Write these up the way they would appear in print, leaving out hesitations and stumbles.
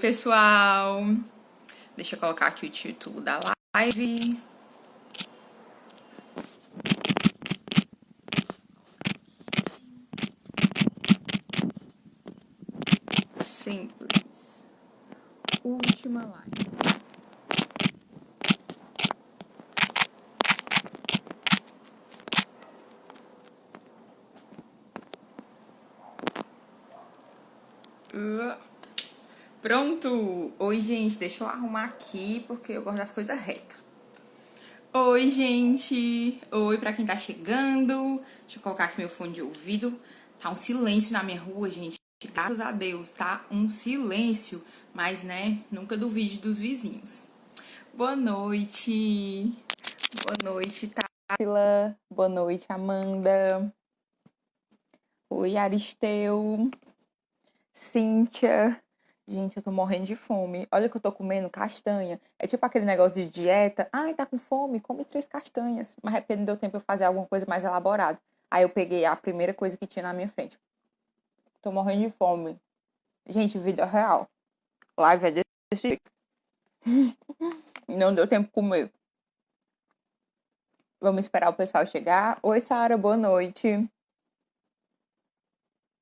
pessoal! Deixa eu colocar aqui o título da live. Simples. Última live. Pronto! Oi, gente, deixa eu arrumar aqui porque eu gosto das coisas retas. Oi, gente! Oi pra quem tá chegando. Deixa eu colocar aqui meu fone de ouvido. Tá um silêncio na minha rua, gente. Graças a Deus, tá um silêncio. Mas, né, nunca duvide dos vizinhos. Boa noite! Boa noite, Tásila. Boa noite, Amanda. Oi, Aristeu. Cíntia. Gente, eu tô morrendo de fome. Olha que eu tô comendo castanha. É tipo aquele negócio de dieta. Ai, tá com fome? Come 3 castanhas. Mas é porque não deu tempo de eu fazer alguma coisa mais elaborada. Aí eu peguei a primeira coisa que tinha na minha frente. Tô morrendo de fome. Gente, vida real. Live é desse jeito. Não deu tempo de comer. Vamos esperar o pessoal chegar. Oi, Sara, boa noite.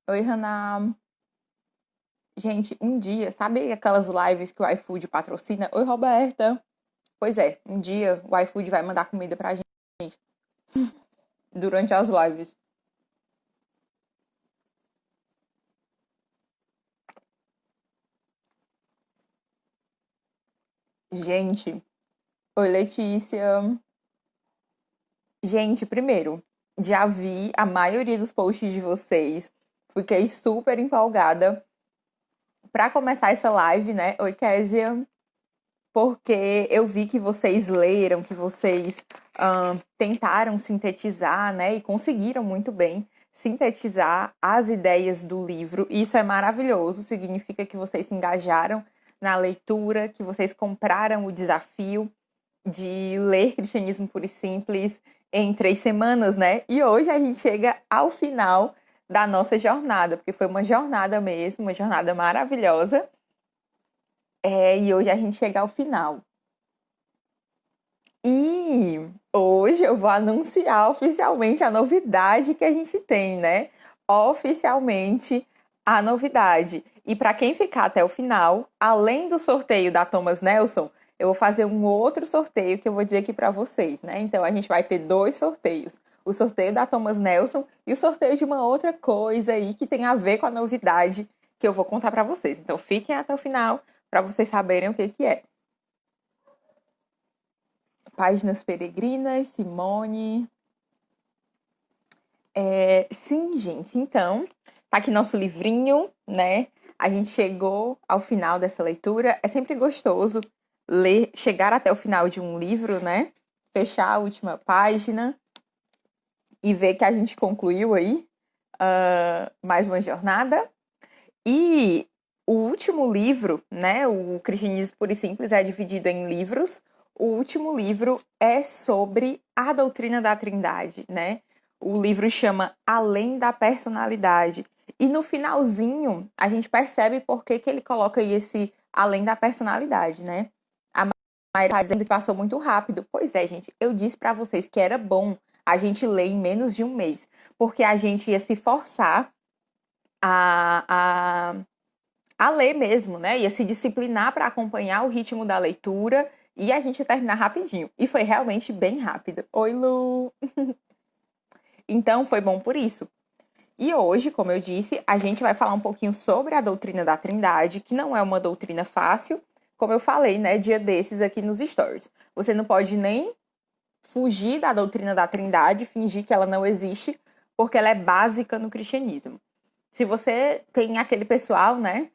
Oi, Hannah. Gente, um dia, sabe aquelas lives que o iFood patrocina? Oi, Roberta. Pois é, um dia o iFood vai mandar comida pra gente durante as lives. Gente, oi, Letícia. Gente, primeiro, já vi a maioria dos posts de vocês. Fiquei super empolgada pra começar essa live, né? Oi, Késia. Porque eu vi que vocês leram, que vocês tentaram sintetizar, né? E conseguiram muito bem sintetizar as ideias do livro. Isso é maravilhoso, significa que vocês se engajaram na leitura, que vocês compraram o desafio de ler Cristianismo Puro e Simples em 3 semanas, né? E hoje a gente chega ao final da nossa jornada, porque foi uma jornada mesmo, uma jornada maravilhosa. E hoje a gente chega ao final. E hoje eu vou anunciar oficialmente a novidade que a gente tem, né? Oficialmente a novidade. E para quem ficar até o final, além do sorteio da Thomas Nelson, eu vou fazer um outro sorteio que eu vou dizer aqui para vocês, né? Então a gente vai ter 2 sorteios. O sorteio da Thomas Nelson e o sorteio de uma outra coisa aí que tem a ver com a novidade que eu vou contar para vocês. Então fiquem até o final para vocês saberem o que que é. Páginas Peregrinas, Simone. Sim, gente, então, tá aqui nosso livrinho, né? A gente chegou ao final dessa leitura. É sempre gostoso ler, chegar até o final de um livro, né? Fechar a última página e ver que a gente concluiu aí mais uma jornada. E o último livro, né? O Cristianismo Puro e Simples é dividido em livros. O último livro é sobre a doutrina da Trindade, né? O livro chama Além da Personalidade. E no finalzinho, a gente percebe por que ele coloca aí esse além da personalidade, né? A maioria está dizendo que passou muito rápido. Pois é, gente, eu disse para vocês que era bom a gente ler em menos de um mês, porque a gente ia se forçar a, a ler mesmo, né? Ia se disciplinar para acompanhar o ritmo da leitura e a gente ia terminar rapidinho. E foi realmente bem rápido. Oi, Lu! Então, foi bom por isso. E hoje, como eu disse, a gente vai falar um pouquinho sobre a doutrina da Trindade, que não é uma doutrina fácil, como eu falei, né, dia desses aqui nos stories. Você não pode nem fugir da doutrina da Trindade, fingir que ela não existe, porque ela é básica no cristianismo. Se você tem aquele pessoal, né,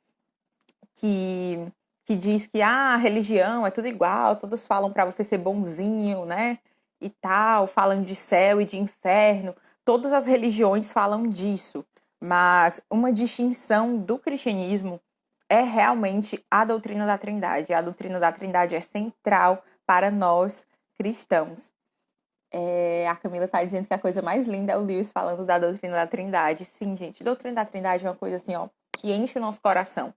que diz que a religião é tudo igual, todos falam para você ser bonzinho, né? E tal, falam de céu e de inferno. Todas as religiões falam disso, mas uma distinção do cristianismo é realmente a doutrina da Trindade. A doutrina da Trindade é central para nós cristãos. A Camila está dizendo que a coisa mais linda é o Lewis falando da doutrina da Trindade. Sim, gente, doutrina da Trindade é uma coisa assim, ó, que enche o nosso coração.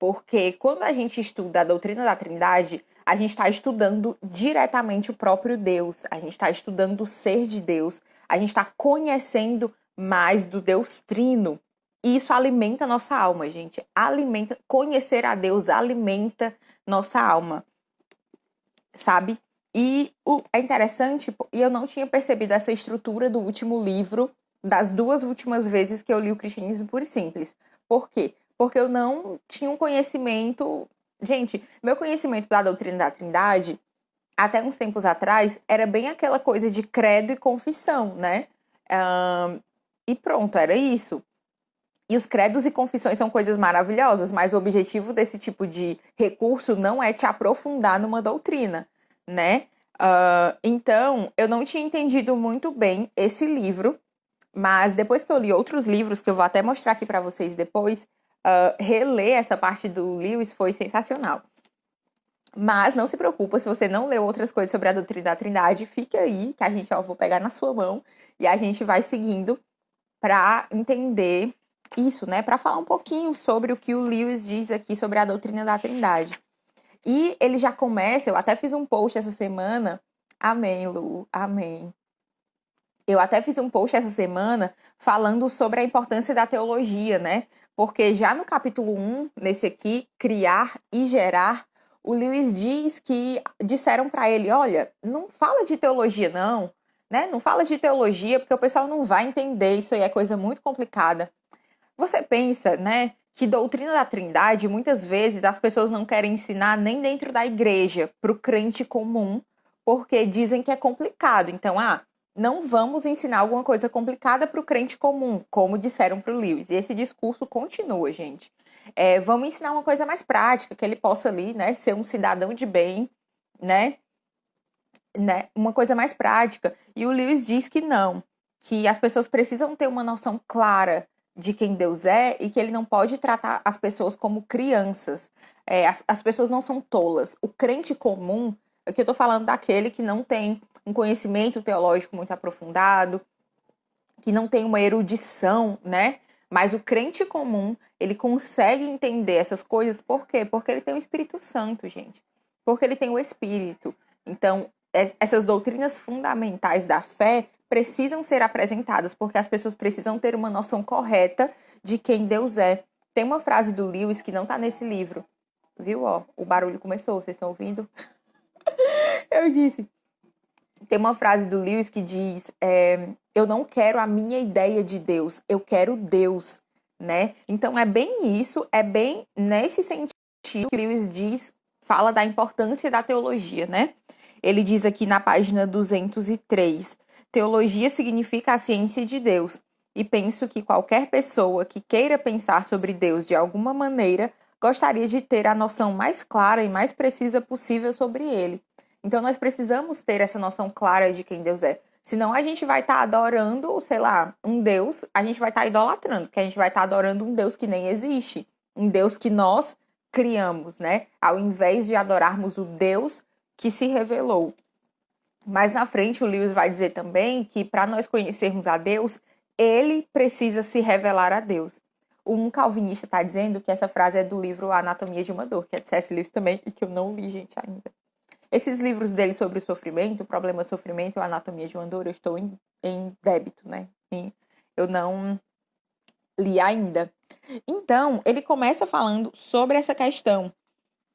Porque quando a gente estuda a doutrina da Trindade, a gente está estudando diretamente o próprio Deus, a gente está estudando o ser de Deus, a gente está conhecendo mais do Deus Trino. E isso alimenta nossa alma, gente. Alimenta, conhecer a Deus alimenta nossa alma, sabe? E é interessante, e eu não tinha percebido essa estrutura do último livro, das duas últimas vezes que eu li o Cristianismo Puro e Simples. Por quê? Porque eu não tinha um conhecimento. Gente, meu conhecimento da doutrina da Trindade, até uns tempos atrás, era bem aquela coisa de credo e confissão, né? E pronto, era isso. E os credos e confissões são coisas maravilhosas, mas o objetivo desse tipo de recurso não é te aprofundar numa doutrina, né? Então, eu não tinha entendido muito bem esse livro, mas depois que eu li outros livros, que eu vou até mostrar aqui para vocês depois, reler essa parte do Lewis foi sensacional. Mas não se preocupa, se você não leu outras coisas sobre a doutrina da Trindade, fique aí, que a gente, vou pegar na sua mão e a gente vai seguindo para entender isso, né? Para falar um pouquinho sobre o que o Lewis diz aqui sobre a doutrina da Trindade. E ele já começa, eu até fiz um post essa semana. Amém, Lu, amém. Eu até fiz um post essa semana falando sobre a importância da teologia, né? Porque já no capítulo 1, nesse aqui, criar e gerar, o Lewis diz que disseram para ele, olha, não fala de teologia não, né? Não fala de teologia porque o pessoal não vai entender, isso aí é coisa muito complicada. Você pensa, né, que doutrina da Trindade, muitas vezes as pessoas não querem ensinar nem dentro da igreja, para o crente comum, porque dizem que é complicado. Então, não vamos ensinar alguma coisa complicada para o crente comum, como disseram para o Lewis. E esse discurso continua, gente. Vamos ensinar uma coisa mais prática, que ele possa ali, né, ser um cidadão de bem, né, uma coisa mais prática. E o Lewis diz que não, que as pessoas precisam ter uma noção clara de quem Deus é e que ele não pode tratar as pessoas como crianças. As pessoas não são tolas. O crente comum, aqui eu estou falando daquele que não tem um conhecimento teológico muito aprofundado, que não tem uma erudição, né? Mas o crente comum, ele consegue entender essas coisas, por quê? Porque ele tem o Espírito Santo, gente. Porque ele tem o Espírito. Então, essas doutrinas fundamentais da fé precisam ser apresentadas, porque as pessoas precisam ter uma noção correta de quem Deus é. Tem uma frase do Lewis que não está nesse livro, viu? Ó, o barulho começou, vocês estão ouvindo? Eu disse. Tem uma frase do Lewis que diz, eu não quero a minha ideia de Deus, eu quero Deus, né? Então é bem isso, é bem nesse sentido que Lewis diz, fala da importância da teologia, né? Ele diz aqui na página 203, teologia significa a ciência de Deus, e penso que qualquer pessoa que queira pensar sobre Deus de alguma maneira gostaria de ter a noção mais clara e mais precisa possível sobre ele. Então, nós precisamos ter essa noção clara de quem Deus é. Senão, a gente vai estar adorando, sei lá, um Deus, a gente vai estar idolatrando, porque a gente vai estar adorando um Deus que nem existe. Um Deus que nós criamos, né? Ao invés de adorarmos o Deus que se revelou. Mais na frente, o Lewis vai dizer também que para nós conhecermos a Deus, ele precisa se revelar a Deus. Um calvinista está dizendo que essa frase é do livro A Anatomia de uma Dor, que é de C.S. Lewis também, e que eu não li, gente, ainda. Esses livros dele sobre o sofrimento, o problema de sofrimento e a anatomia de uma dor, eu estou em débito, né? Eu não li ainda. Então, ele começa falando sobre essa questão,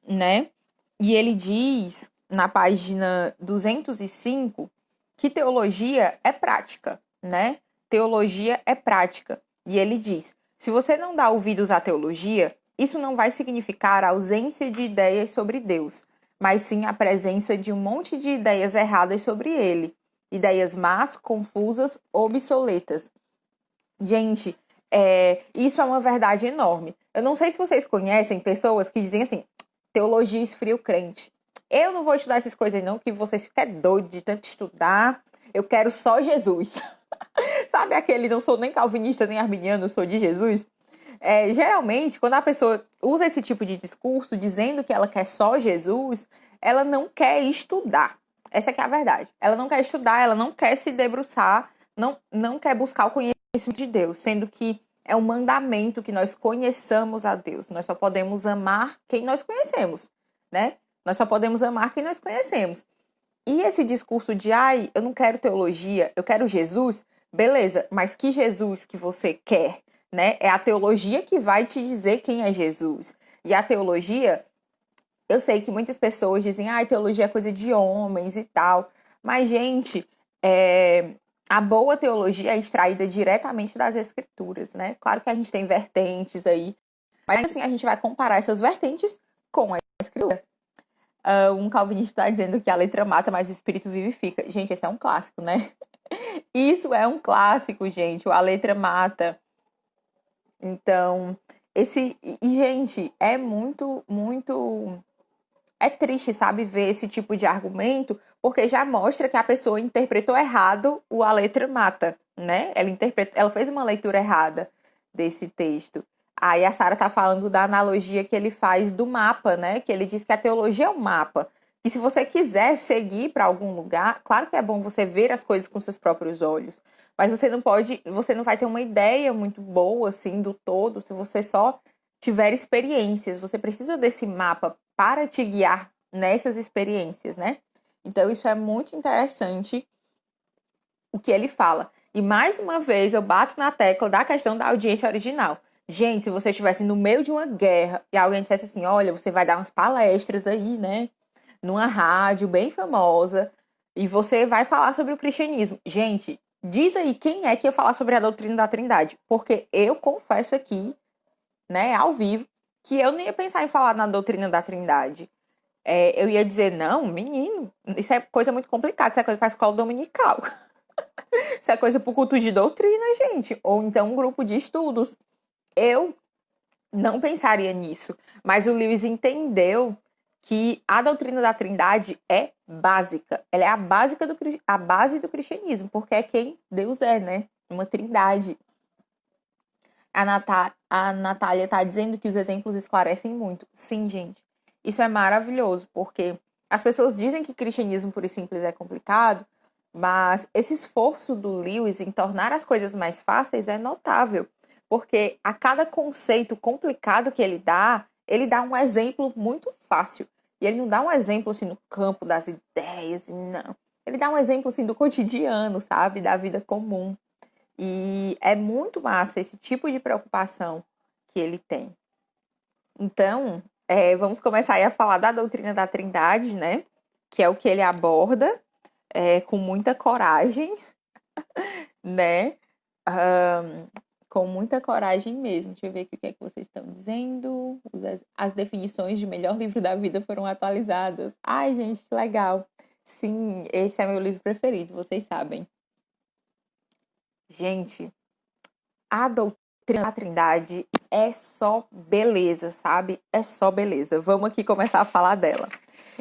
né? E ele diz, na página 205, que teologia é prática, né? Teologia é prática. E ele diz, se você não dá ouvidos à teologia, isso não vai significar a ausência de ideias sobre Deus, mas sim a presença de um monte de ideias erradas sobre ele. Ideias más, confusas, obsoletas. Gente, isso é uma verdade enorme. Eu não sei se vocês conhecem pessoas que dizem assim, teologia esfria o crente. Eu não vou estudar essas coisas não, que vocês ficam doidos de tanto estudar. Eu quero só Jesus. Sabe aquele, não sou nem calvinista nem arminiano, eu sou de Jesus? Geralmente, quando a pessoa usa esse tipo de discurso, dizendo que ela quer só Jesus, ela não quer estudar. Essa que é a verdade. Ela não quer estudar, ela não quer se debruçar, não quer buscar o conhecimento de Deus, sendo que é um mandamento que nós conheçamos a Deus. Nós só podemos amar quem nós conhecemos, né? Nós só podemos amar quem nós conhecemos. E esse discurso de, ai, eu não quero teologia, eu quero Jesus, beleza, mas que Jesus que você quer, né? É a teologia que vai te dizer quem é Jesus. E a teologia, eu sei que muitas pessoas dizem, ai, teologia é coisa de homens e tal. Mas, gente, a boa teologia é extraída diretamente das escrituras, né? Claro que a gente tem vertentes aí, mas assim, a gente vai comparar essas vertentes com a escritura. Um calvinista está dizendo que a letra mata, mas o espírito vivifica. Gente, esse é um clássico, né? Isso é um clássico, gente. A letra mata. Então, gente, é muito, muito... É triste, sabe, ver esse tipo de argumento, porque já mostra que a pessoa interpretou errado o a letra mata, né? Ela fez uma leitura errada desse texto. Aí a Sara tá falando da analogia que ele faz do mapa, né? Que ele diz que a teologia é um mapa. E se você quiser seguir para algum lugar, claro que é bom você ver as coisas com seus próprios olhos, mas você não vai ter uma ideia muito boa assim do todo se você só tiver experiências. Você precisa desse mapa para te guiar nessas experiências, né? Então isso é muito interessante o que ele fala. E mais uma vez eu bato na tecla da questão da audiência original. Gente, se você estivesse no meio de uma guerra e alguém dissesse assim, olha, você vai dar umas palestras aí, né? Numa rádio bem famosa e você vai falar sobre o cristianismo. Gente, diz aí quem é que ia falar sobre a doutrina da Trindade. Porque eu confesso aqui, né, ao vivo, que eu não ia pensar em falar na doutrina da Trindade. Eu ia dizer, não, menino, isso é coisa muito complicada, isso é coisa para a escola dominical. Isso é coisa para o culto de doutrina, gente. Ou então um grupo de estudos. Eu não pensaria nisso. Mas o Lewis entendeu que a doutrina da Trindade é básica. Ela é a base do cristianismo, porque é quem Deus é, né? Uma trindade. A Natália está dizendo que os exemplos esclarecem muito. Sim, gente. Isso é maravilhoso, porque as pessoas dizem que cristianismo puro e simples é complicado, mas esse esforço do Lewis em tornar as coisas mais fáceis é notável, porque a cada conceito complicado que ele dá um exemplo muito fácil. E ele não dá um exemplo assim no campo das ideias, não. Ele dá um exemplo assim do cotidiano, sabe? Da vida comum. E é muito massa esse tipo de preocupação que ele tem. Então, vamos começar aí a falar da doutrina da Trindade, né? Que é o que ele aborda com muita coragem, né? Com muita coragem mesmo. Deixa eu ver aqui o que é que vocês estão dizendo. As definições de melhor livro da vida foram atualizadas. Ai, gente, que legal. Sim, esse é meu livro preferido, vocês sabem. Gente, a doutrina da Trindade é só beleza, sabe? É só beleza. Vamos aqui começar a falar dela.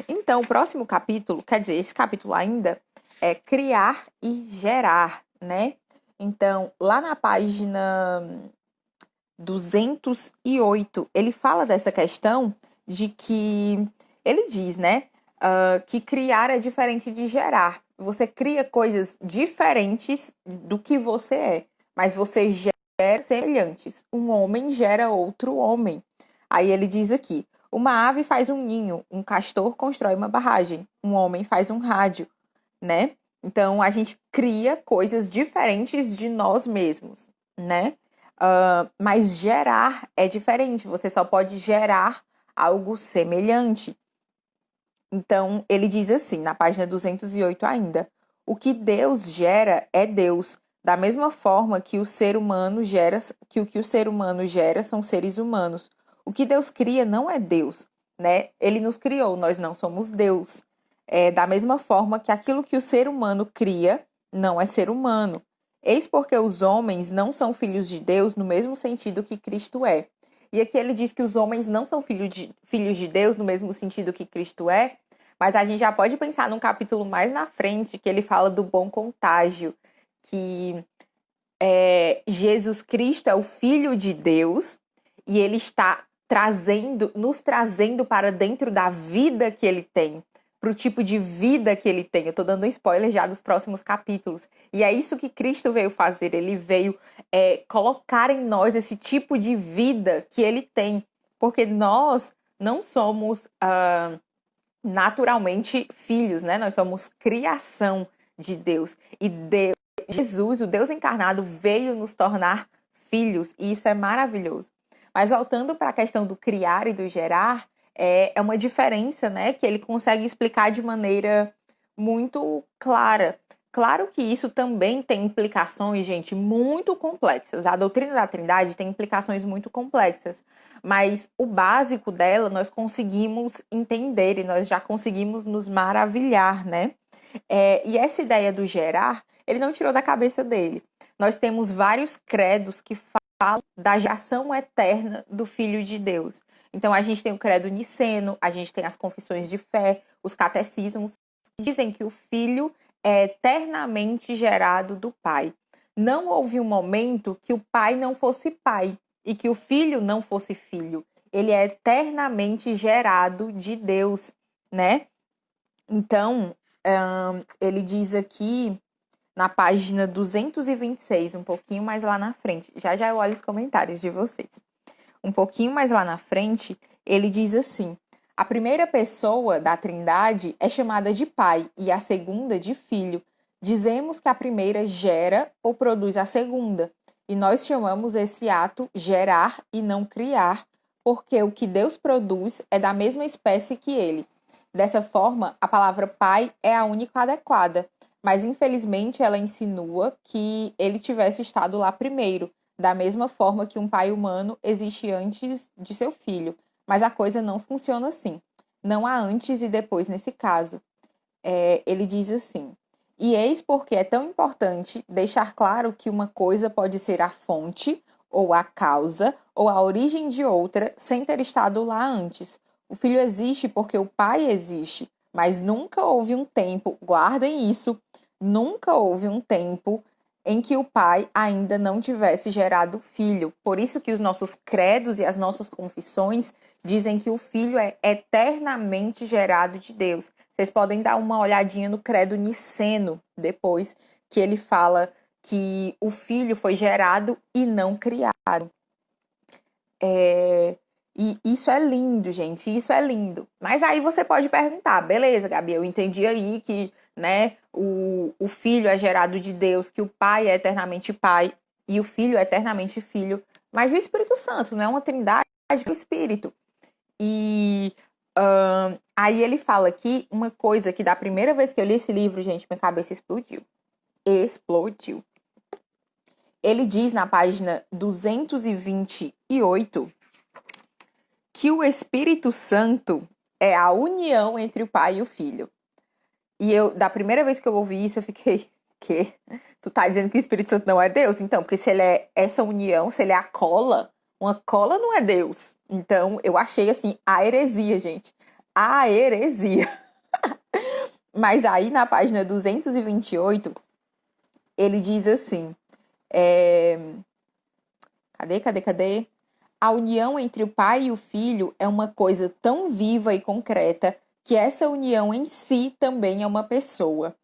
Então, o próximo capítulo, quer dizer, esse capítulo ainda é criar e gerar, né? Então, lá na página 208, ele fala dessa questão de que ele diz, né? Que criar é diferente de gerar. Você cria coisas diferentes do que você é, mas você gera semelhantes. Um homem gera outro homem. Aí ele diz aqui: uma ave faz um ninho, um castor constrói uma barragem, um homem faz um rádio, né? Então a gente cria coisas diferentes de nós mesmos, né? Mas gerar é diferente. Você só pode gerar algo semelhante. Então, ele diz assim, na página 208 ainda: o que Deus gera é Deus, da mesma forma que o ser humano gera, que o ser humano gera são seres humanos. O que Deus cria não é Deus, né? Ele nos criou, nós não somos Deus. Da mesma forma que aquilo que o ser humano cria não é ser humano. Eis porque os homens não são filhos de Deus no mesmo sentido que Cristo é. E aqui ele diz que os homens não são filhos de Deus no mesmo sentido que Cristo é, mas a gente já pode pensar num capítulo mais na frente, que ele fala do bom contágio, que Jesus Cristo é o Filho de Deus e ele está nos trazendo para dentro da vida que ele tem, para o tipo de vida que ele tem. Eu estou dando um spoiler já dos próximos capítulos. E é isso que Cristo veio fazer. Ele veio colocar em nós esse tipo de vida que ele tem. Porque nós não somos naturalmente filhos, né? Nós somos criação de Deus. E Jesus, o Deus encarnado, veio nos tornar filhos. E isso é maravilhoso. Mas voltando para a questão do criar e do gerar, é uma diferença, né, que ele consegue explicar de maneira muito clara. Claro que isso também tem implicações, gente, muito complexas. A doutrina da Trindade tem implicações muito complexas, mas o básico dela nós conseguimos entender e nós já conseguimos nos maravilhar, né? E essa ideia do gerar, ele não tirou da cabeça dele. Nós temos vários credos que falam da geração eterna do Filho de Deus. Então, a gente tem o credo niceno, a gente tem as confissões de fé, os catecismos, que dizem que o Filho é eternamente gerado do Pai. Não houve um momento que o Pai não fosse Pai e que o Filho não fosse Filho. Ele é eternamente gerado de Deus, né? Então, ele diz aqui na página 226, um pouquinho mais lá na frente. Já eu olho os comentários de vocês. Um pouquinho mais lá na frente, ele diz assim: a primeira pessoa da Trindade é chamada de Pai e a segunda de Filho. Dizemos que a primeira gera ou produz a segunda, e nós chamamos esse ato gerar e não criar, porque o que Deus produz é da mesma espécie que ele. Dessa forma, a palavra pai é a única adequada, mas infelizmente ela insinua que ele tivesse estado lá primeiro, da mesma forma que um pai humano existe antes de seu filho. Mas a coisa não funciona assim. Não há antes e depois nesse caso. Ele diz assim: e eis porque é tão importante deixar claro que uma coisa pode ser a fonte, ou a causa, ou a origem de outra, sem ter estado lá antes. O filho existe porque o pai existe, mas nunca houve um tempo, guardem isso, nunca houve um tempo em que o pai ainda não tivesse gerado filho. Por isso que os nossos credos e as nossas confissões dizem que o filho é eternamente gerado de Deus. Vocês podem dar uma olhadinha no credo niceno depois, que ele fala que o filho foi gerado e não criado. E isso é lindo, gente, isso é lindo. Mas aí você pode perguntar, beleza, Gabi, eu entendi aí que, né, o filho é gerado de Deus, que o pai é eternamente pai e o filho é eternamente filho. Mas o Espírito Santo não é uma trindade do Espírito. E aí ele fala aqui uma coisa que da primeira vez que eu li esse livro, gente, minha cabeça explodiu. Explodiu. Ele diz na página 228 que o Espírito Santo é a união entre o pai e o filho. E da primeira vez que eu ouvi isso, eu fiquei, que? Tu tá dizendo que o Espírito Santo não é Deus? Então, porque se ele é essa união, se ele é a cola, uma cola não é Deus. Então, eu achei assim, a heresia, gente. A heresia. Mas aí, na página 228, ele diz assim, Cadê? A união entre o pai e o filho é uma coisa tão viva e concreta que essa união em si também é uma pessoa.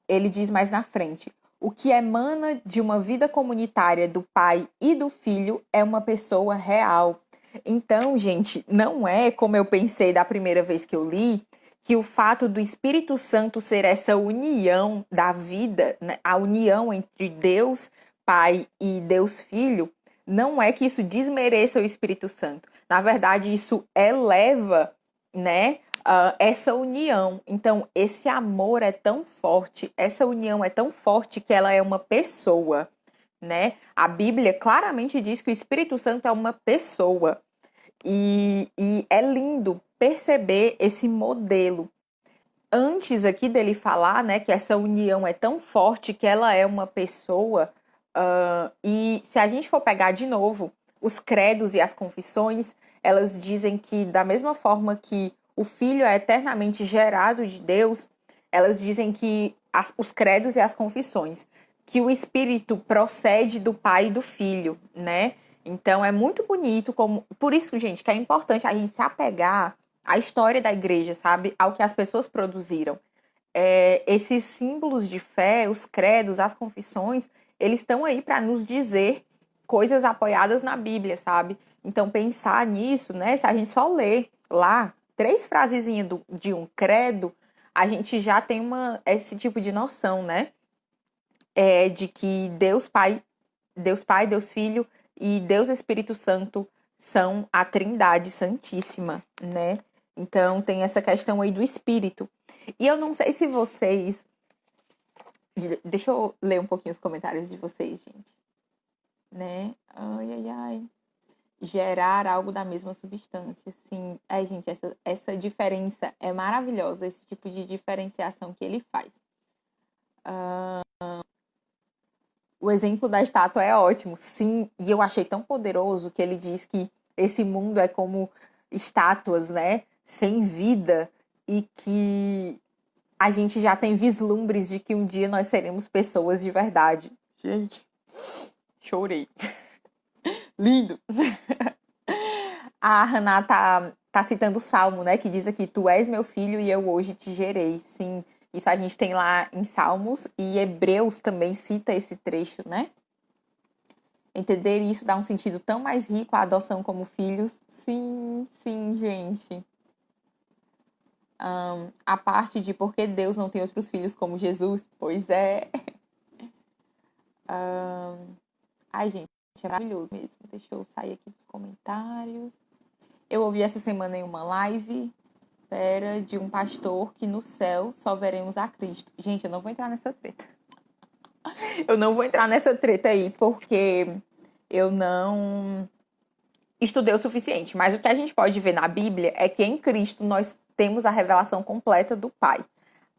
Ele diz mais na frente: o que emana de uma vida comunitária do pai e do filho é uma pessoa real. Então, gente, não é como eu pensei da primeira vez que eu li, que o fato do Espírito Santo ser essa união da vida, né, a união entre Deus Pai e Deus Filho, não é que isso desmereça o Espírito Santo. Na verdade, isso eleva, né, essa união. Então, esse amor é tão forte, essa união é tão forte que ela é uma pessoa, né? A Bíblia claramente diz que o Espírito Santo é uma pessoa. E é lindo perceber esse modelo. Antes aqui dele falar, né, que essa união é tão forte que ela é uma pessoa, e se a gente for pegar de novo os credos e as confissões, elas dizem que da mesma forma que o Filho é eternamente gerado de Deus, elas dizem que os credos e as confissões, que o Espírito procede do Pai e do Filho, né? Então é muito bonito, por isso, gente, que é importante a gente se apegar à história da igreja, sabe? Ao que as pessoas produziram. Esses símbolos de fé, os credos, as confissões, eles estão aí para nos dizer coisas apoiadas na Bíblia, sabe? Então, pensar nisso, né? Se a gente só ler lá 3 frasezinhas de um credo, a gente já tem esse tipo de noção, né? De que Deus Pai, Deus Filho e Deus Espírito Santo são a Trindade Santíssima, né? Então tem essa questão aí do Espírito. E eu não sei se vocês... Deixa eu ler um pouquinho os comentários de vocês, gente. Né? Ai, ai, ai. Gerar algo da mesma substância, sim. Gente, essa diferença é maravilhosa, esse tipo de diferenciação que ele faz. O exemplo da estátua é ótimo, sim, e eu achei tão poderoso que ele diz que esse mundo é como estátuas, né, sem vida, e que a gente já tem vislumbres de que um dia nós seremos pessoas de verdade. Gente, chorei. Lindo! A Hannah tá citando o Salmo, né, que diz aqui, tu és meu filho e eu hoje te gerei, sim. Isso a gente tem lá em Salmos e Hebreus também cita esse trecho, né? Entender isso dá um sentido tão mais rico à adoção como filhos. Sim, sim, gente. A parte de por que Deus não tem outros filhos como Jesus? Pois é. Ai, gente, é maravilhoso mesmo. Deixa eu sair aqui dos comentários. Eu ouvi essa semana em uma live de um pastor que no céu só veremos a Cristo. Gente, eu não vou entrar nessa treta. Eu não vou entrar nessa treta aí, porque eu não estudei o suficiente. Mas o que a gente pode ver na Bíblia é que em Cristo nós temos a revelação completa do Pai.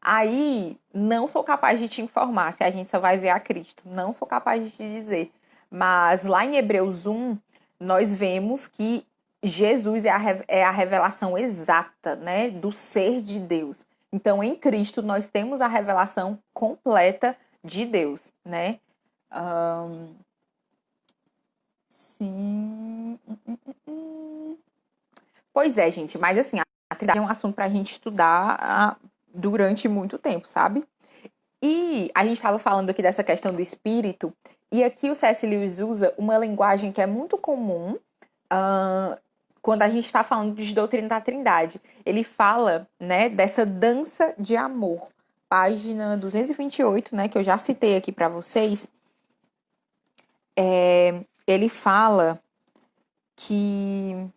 Aí, não sou capaz de te informar se a gente só vai ver a Cristo. Não sou capaz de te dizer. Mas lá em Hebreus 1, nós vemos que Jesus é a revelação exata, né, do ser de Deus. Então, em Cristo, nós temos a revelação completa de Deus, né? Sim. Pois é, gente, mas assim, a Trindade é um assunto para a gente estudar durante muito tempo, sabe? E a gente estava falando aqui dessa questão do espírito, e aqui o C.S. Lewis usa uma linguagem que é muito comum quando a gente está falando de doutrina da Trindade. Ele fala, né, dessa dança de amor. Página 228, né, que eu já citei aqui para vocês. Ele fala que...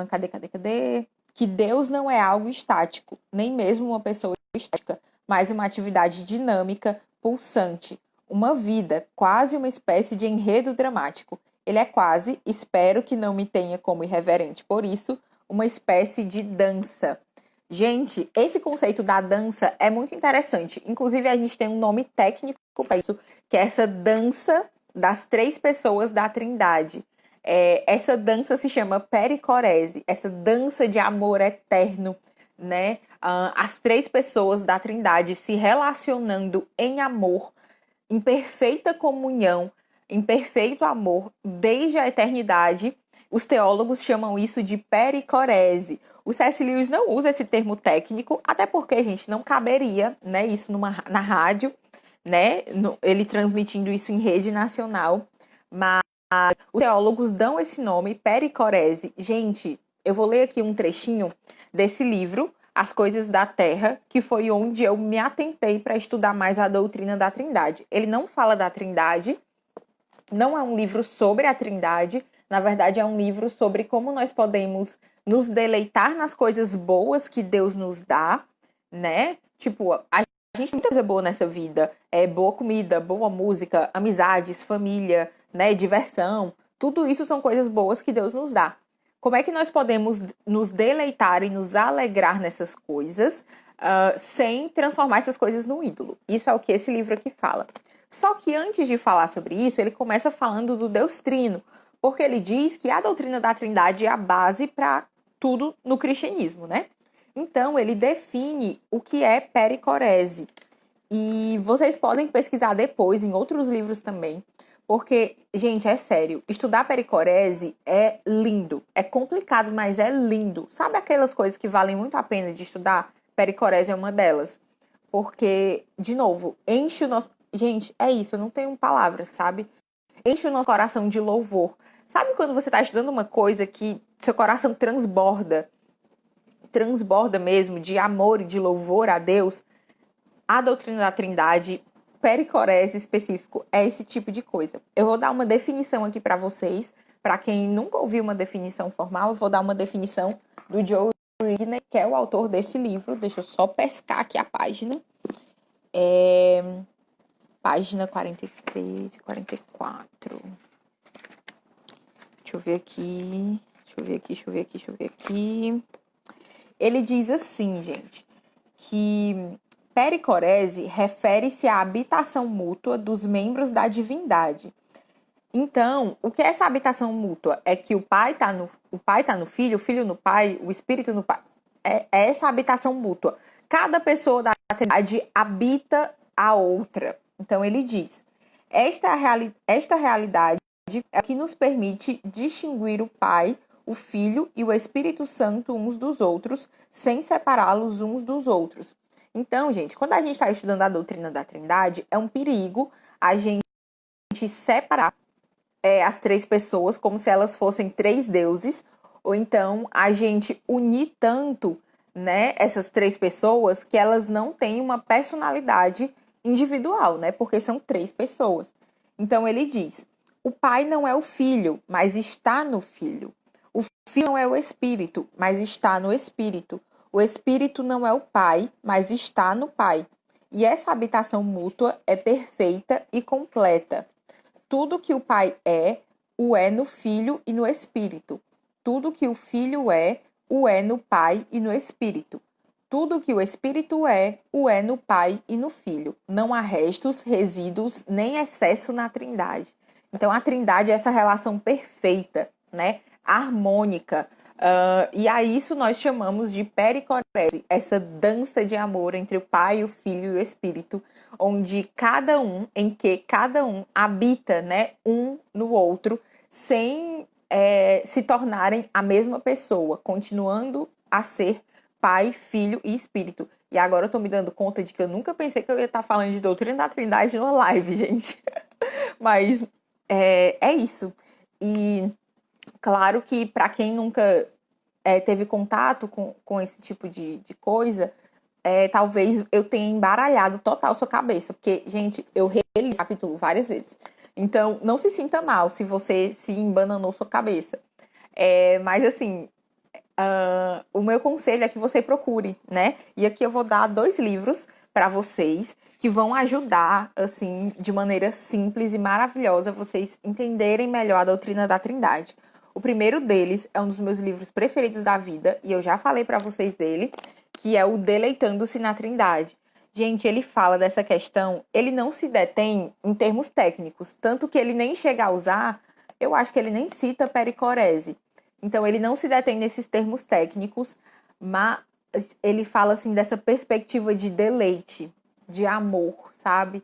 cadê? Que Deus não é algo estático, nem mesmo uma pessoa estática, mas uma atividade dinâmica, pulsante, uma vida, quase uma espécie de enredo dramático. Ele é quase, espero que não me tenha como irreverente, por isso, uma espécie de dança. Gente, esse conceito da dança é muito interessante. Inclusive, a gente tem um nome técnico para isso, que é essa dança das 3 pessoas da Trindade. Essa dança se chama pericorese, essa dança de amor eterno, né? As 3 pessoas da Trindade se relacionando em amor, em perfeita comunhão, em perfeito amor, desde a eternidade. Os teólogos chamam isso de pericorese. O C.S. Lewis não usa esse termo técnico, até porque, gente, não caberia, né, isso na rádio, né? Ele transmitindo isso em rede nacional, mas os teólogos dão esse nome, pericorese. Gente, eu vou ler aqui um trechinho desse livro, As Coisas da Terra, que foi onde eu me atentei para estudar mais a doutrina da Trindade. Ele não fala da Trindade, não é um livro sobre a Trindade, na verdade é um livro sobre como nós podemos nos deleitar nas coisas boas que Deus nos dá, né? Tipo, a gente tem muita coisa boa nessa vida. Boa comida, boa música, amizades, família, né? Diversão. Tudo isso são coisas boas que Deus nos dá. Como é que nós podemos nos deleitar e nos alegrar nessas coisas sem transformar essas coisas num ídolo? Isso é o que esse livro aqui fala. Só que antes de falar sobre isso, ele começa falando do Deus Trino, porque ele diz que a doutrina da Trindade é a base para tudo no cristianismo, né? Então, ele define o que é pericorese. E vocês podem pesquisar depois, em outros livros também, Porque, gente, é sério, estudar pericorese é lindo. É complicado, mas é lindo. Sabe aquelas coisas que valem muito a pena de estudar? Pericorese é uma delas. Porque, de novo, enche o nosso. Gente, é isso, eu não tenho palavras, sabe? Enche o nosso coração de louvor. Sabe quando você está estudando uma coisa que seu coração transborda mesmo de amor e de louvor a Deus? A doutrina da Trindade, pericorese específico, é esse tipo de coisa. Eu vou dar uma definição aqui para vocês. Para quem nunca ouviu uma definição formal, eu vou dar uma definição do Joe Rigney, que é o autor desse livro. Deixa eu só pescar aqui a página. Página 43 e 44. Deixa eu ver aqui. Ele diz assim, gente, que pericorese refere-se à habitação mútua dos membros da divindade. Então, o que é essa habitação mútua? É que o pai está no filho, o filho no pai, o espírito no pai. É essa habitação mútua. Cada pessoa da Trindade habita a outra. Então, ele diz, esta realidade é o que nos permite distinguir o Pai, o Filho e o Espírito Santo uns dos outros, sem separá-los uns dos outros. Então, gente, quando a gente está estudando a doutrina da Trindade, é um perigo a gente separar as três pessoas como se elas fossem três deuses, ou então a gente unir tanto, né, essas três pessoas que elas não têm uma personalidade individual, né, porque são três pessoas. Então ele diz, o Pai não é o Filho, mas está no Filho. O Filho não é o Espírito, mas está no Espírito. O Espírito não é o Pai, mas está no Pai. E essa habitação mútua é perfeita e completa. Tudo que o Pai o é no Filho e no Espírito. Tudo que o Filho o é no Pai e no Espírito. Tudo que o Espírito o é no Pai e no Filho. Não há restos, resíduos, nem excesso na Trindade. Então, a Trindade é essa relação perfeita, né? Harmônica. E a isso nós chamamos de pericorese, essa dança de amor entre o Pai, o Filho e o Espírito, em que cada um habita, né, um no outro, sem se tornarem a mesma pessoa, continuando a ser Pai, Filho e Espírito. E agora eu tô me dando conta de que eu nunca pensei que eu ia estar falando de doutrina da Trindade numa live, gente. Mas é isso. E claro que para quem nunca teve contato com esse tipo de coisa, talvez eu tenha embaralhado total sua cabeça. Porque, gente, eu reli esse capítulo várias vezes. Então, não se sinta mal se você se embananou sua cabeça. Mas, assim, o meu conselho é que você procure, né? E aqui eu vou dar 2 livros para vocês que vão ajudar, assim, de maneira simples e maravilhosa, vocês entenderem melhor a doutrina da Trindade. O primeiro deles é um dos meus livros preferidos da vida, e eu já falei para vocês dele, que é o Deleitando-se na Trindade. Gente, ele fala dessa questão, ele não se detém em termos técnicos, tanto que ele nem chega a usar, eu acho que ele nem cita pericorese. Então, ele não se detém nesses termos técnicos, mas ele fala, assim, dessa perspectiva de deleite, de amor, sabe?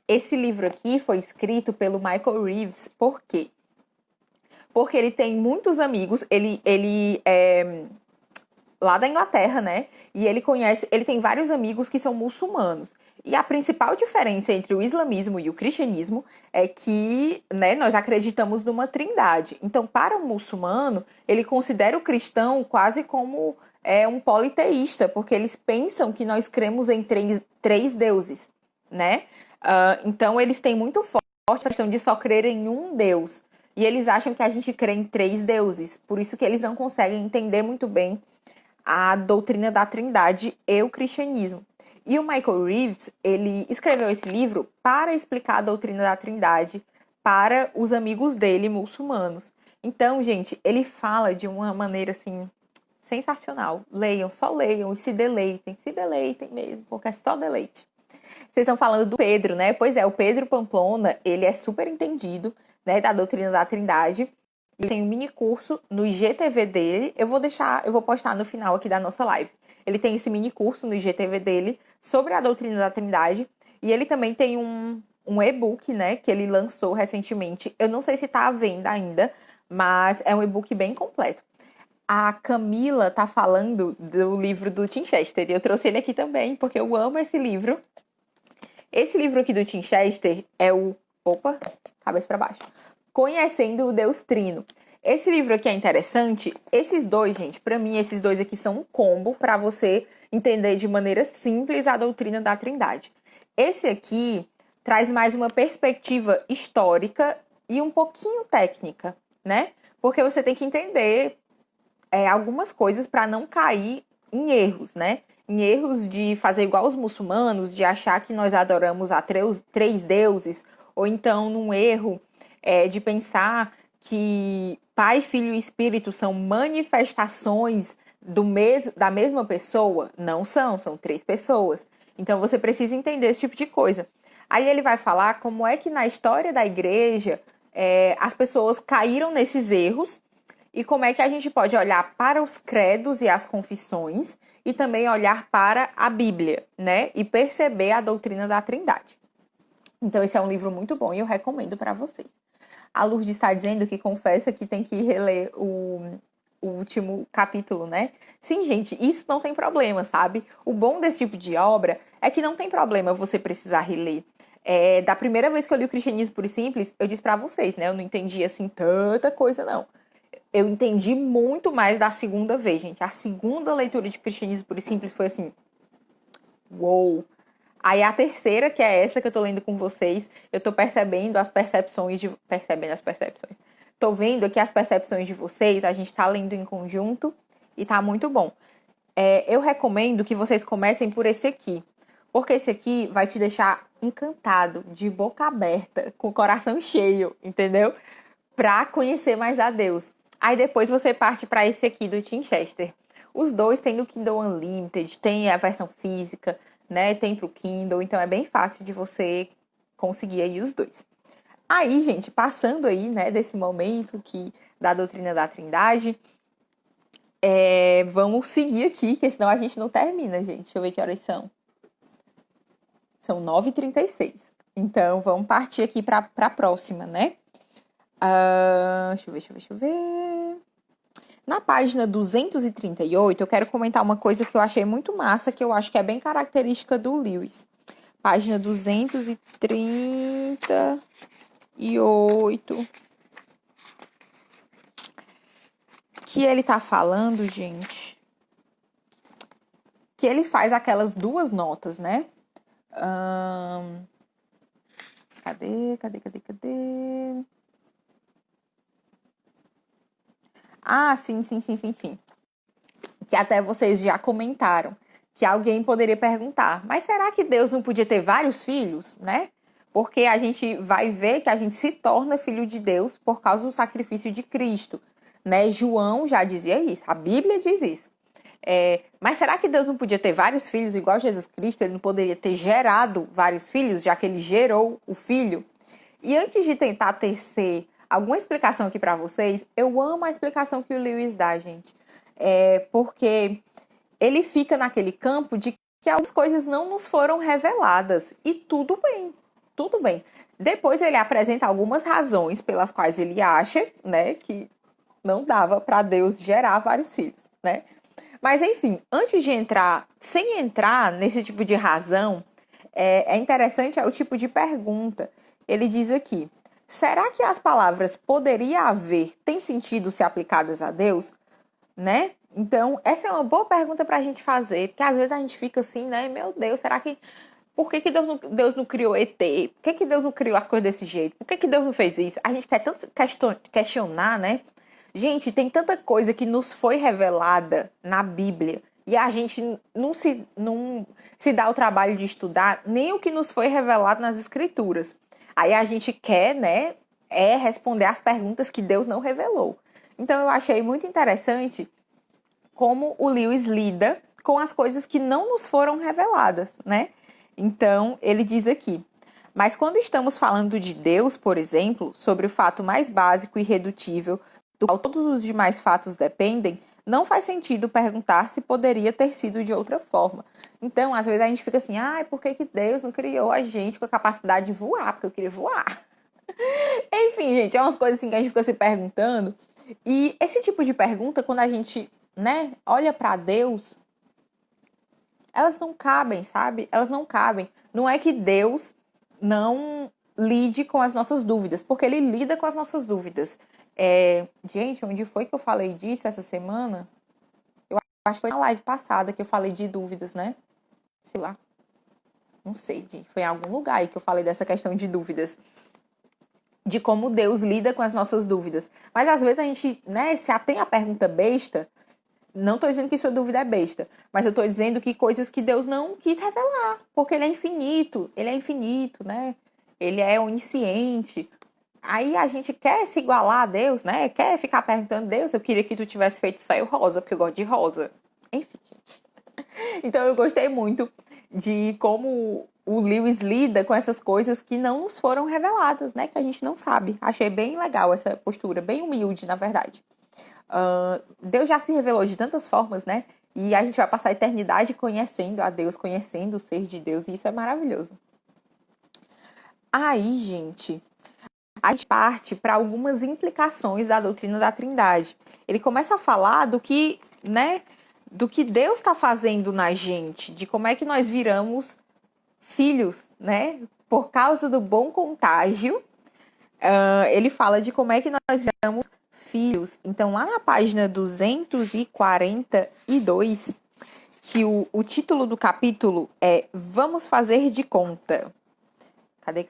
Esse livro aqui foi escrito pelo Michael Reeves, por quê? Porque ele tem muitos amigos, ele é lá da Inglaterra, né? E ele tem vários amigos que são muçulmanos. E a principal diferença entre o islamismo e o cristianismo é que, né, nós acreditamos numa trindade. Então, para o muçulmano, ele considera o cristão quase como um politeísta, porque eles pensam que nós cremos em três deuses, né? Então, eles têm muito forte a questão de só crer em um Deus. E eles acham que a gente crê em 3 deuses. Por isso que eles não conseguem entender muito bem a doutrina da Trindade e o cristianismo. E o Michael Reeves, ele escreveu esse livro para explicar a doutrina da Trindade para os amigos dele muçulmanos. Então, gente, ele fala de uma maneira, assim, sensacional. Leiam, só leiam e se deleitem mesmo, porque é só deleite. Vocês estão falando do Pedro, né? Pois é, o Pedro Pamplona, ele é super entendido, né, da doutrina da Trindade. Ele tem um mini curso no IGTV dele. Eu vou postar no final aqui da nossa live. Ele tem esse mini curso no IGTV dele sobre a doutrina da Trindade. E ele também tem um e-book, né, que ele lançou recentemente. Eu não sei se está à venda ainda, mas é um e-book bem completo. A Camila tá falando do livro do Tim Chester, e eu trouxe ele aqui também, porque eu amo esse livro. Esse livro aqui do Tim Chester é o... Opa, cabeça para baixo. Conhecendo o Deus Trino. Esse livro aqui é interessante. Esses dois, gente, para mim, esses dois aqui são um combo para você entender de maneira simples a doutrina da Trindade. Esse aqui traz mais uma perspectiva histórica e um pouquinho técnica, né? Porque você tem que entender algumas coisas para não cair em erros, né? Em erros de fazer igual os muçulmanos, de achar que nós adoramos a três deuses, ou então num erro de pensar que Pai, Filho e Espírito são manifestações da mesma pessoa. Não são, são três pessoas. Então você precisa entender esse tipo de coisa. Aí ele vai falar como é que na história da igreja as pessoas caíram nesses erros e como é que a gente pode olhar para os credos e as confissões e também olhar para a Bíblia, né? E perceber a doutrina da Trindade. Então esse é um livro muito bom e eu recomendo para vocês. A Lourdes está dizendo que confessa que tem que reler o último capítulo, né? Sim, gente, isso não tem problema, sabe? O bom desse tipo de obra é que não tem problema você precisar reler. Da primeira vez que eu li o Cristianismo Puro e Simples, eu disse para vocês, né? Eu não entendi, assim, tanta coisa, não. Eu entendi muito mais da segunda vez, gente. A segunda leitura de Cristianismo Puro e Simples foi assim... Uou! Aí a terceira, que é essa que eu tô lendo com vocês, eu tô percebendo as percepções de... Percebendo as percepções. Tô vendo aqui as percepções de vocês, a gente tá lendo em conjunto e tá muito bom. Eu recomendo que vocês comecem por esse aqui, porque esse aqui vai te deixar encantado, de boca aberta, com o coração cheio, entendeu? Pra conhecer mais a Deus. Aí depois você parte para esse aqui do Tim Chester. Os dois tem no Kindle Unlimited, tem a versão física, né? Tem pro Kindle, então é bem fácil de você conseguir aí os dois. Aí, gente, passando aí, né, desse momento da doutrina da Trindade, vamos seguir aqui, que senão a gente não termina, gente. Deixa eu ver que horas são. São 9h36. Então, vamos partir aqui para a próxima, né? Deixa eu ver. Na página 238, eu quero comentar uma coisa que eu achei muito massa, que eu acho que é bem característica do Lewis. Página 238. Que ele tá falando, gente, que ele faz aquelas duas notas, né? Cadê? Ah, sim. Que até vocês já comentaram. Que alguém poderia perguntar, mas será que Deus não podia ter vários filhos, né? Porque a gente vai ver que a gente se torna filho de Deus por causa do sacrifício de Cristo, né? João já dizia isso, a Bíblia diz isso. Mas será que Deus não podia ter vários filhos igual Jesus Cristo? Ele não poderia ter gerado vários filhos, já que ele gerou o filho? E antes de tentar tecer alguma explicação aqui para vocês, eu amo a explicação que o Lewis dá, gente. Porque ele fica naquele campo de que algumas coisas não nos foram reveladas. E tudo bem, tudo bem. Depois ele apresenta algumas razões pelas quais ele acha, né, que não dava para Deus gerar vários filhos, né? Mas, enfim, antes de entrar, sem entrar nesse tipo de razão, interessante o tipo de pergunta. Ele diz aqui, será que as palavras poderia haver têm sentido se aplicadas a Deus? Né? Então, essa é uma boa pergunta para a gente fazer, porque às vezes a gente fica assim, né? Meu Deus, será que... Por que Deus não criou ET? Por que Deus não criou as coisas desse jeito? Por que Deus não fez isso? A gente quer tanto questionar, né? Gente, tem tanta coisa que nos foi revelada na Bíblia e a gente não se dá o trabalho de estudar nem o que nos foi revelado nas Escrituras. Aí a gente quer, né, responder as perguntas que Deus não revelou. Então eu achei muito interessante como o Lewis lida com as coisas que não nos foram reveladas, né? Então ele diz aqui, mas quando estamos falando de Deus, por exemplo, sobre o fato mais básico e irredutível do qual todos os demais fatos dependem, não faz sentido perguntar se poderia ter sido de outra forma. Então, às vezes a gente fica assim, ai, por que que Deus não criou a gente com a capacidade de voar? Porque eu queria voar. Enfim, gente, é umas coisas assim que a gente fica se perguntando. E esse tipo de pergunta, quando a gente, né, olha para Deus, elas não cabem, sabe? Elas não cabem. Não é que Deus não lide com as nossas dúvidas, porque ele lida com as nossas dúvidas. Gente, onde foi que eu falei disso essa semana? Eu acho que foi na live passada que eu falei de dúvidas, né? Sei lá. Não sei, gente. Foi em algum lugar aí que eu falei dessa questão de dúvidas. De como Deus lida com as nossas dúvidas. Mas às vezes a gente, né, se atém à pergunta besta. Não estou dizendo que sua dúvida é besta, mas eu estou dizendo que coisas que Deus não quis revelar, porque ele é infinito, né? Ele é onisciente. Aí a gente quer se igualar a Deus, né? Quer ficar perguntando, Deus, eu queria que tu tivesse feito saio rosa, porque eu gosto de rosa. Enfim, gente. Então eu gostei muito de como o Lewis lida com essas coisas que não nos foram reveladas, né? Que a gente não sabe. Achei bem legal essa postura, bem humilde, na verdade. Deus já se revelou de tantas formas, né? E a gente vai passar a eternidade conhecendo a Deus, conhecendo o ser de Deus, e isso é maravilhoso. Aí, gente, a gente parte para algumas implicações da doutrina da Trindade. Ele começa a falar do que, né, do que Deus está fazendo na gente, de como é que nós viramos filhos, né? Por causa do bom contágio, ele fala de como é que nós viramos filhos. Então, lá na página 242, que o título do capítulo é Vamos Fazer de Conta. Cadê?